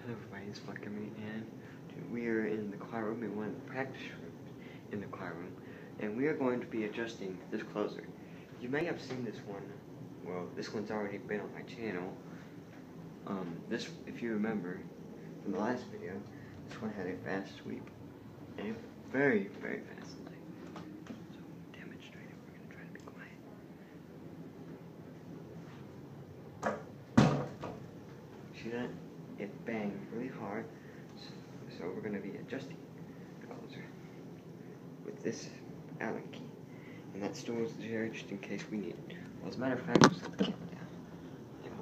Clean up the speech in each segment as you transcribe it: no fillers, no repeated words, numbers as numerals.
Hello everybody, it's Coming and we are in the choir room in one of the practice rooms in the choir room, and we are going to be adjusting this closer. You may have seen this one. Well, this one's already been on my channel. If you remember from the last video, this one had a fast sweep and a very, very fast slide. So, demonstrate it. We're going to try to be quiet. See that? It banged really hard, so we're going to be adjusting the closer with this Allen key, and that stores there just in case we need it. As a matter of fact, just let the camera down, and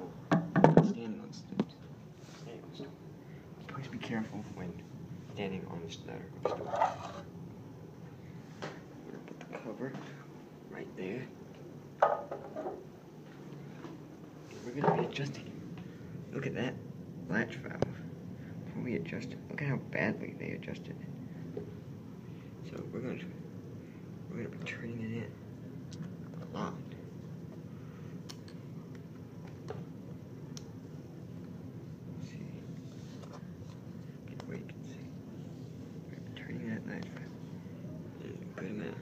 we'll standing on stools. Standing on stool. Please be careful when standing on the stool. We're going to put the cover right there. We're going to be adjusting. Look at that latch valve. Before we adjust it, look at how badly they adjusted it. So we're gonna be turning it in a lot. Let's see, get where you can see. We're gonna be turning that latch valve in a good amount.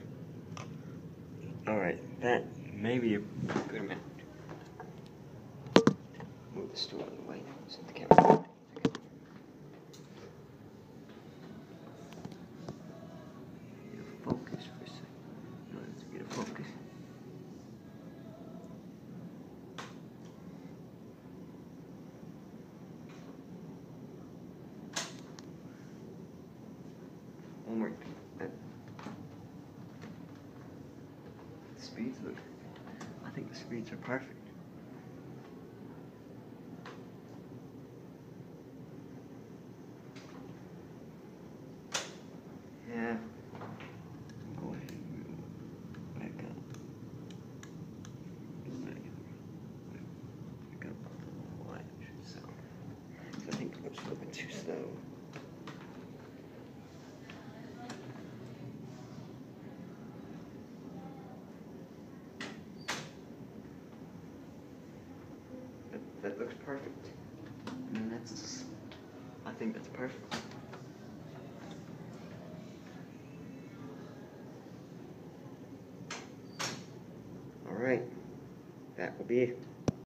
All right, that may be a good amount. Move the stool out of the way. Set the camera. Get a focus for a second. Let's get a focus. One more. The speeds look. I think the speeds are perfect. Yeah. Go ahead and back up. Back up the latch. So I think it's a little bit too slow. That looks perfect. I mean, I think that's perfect. Alright, that will be it.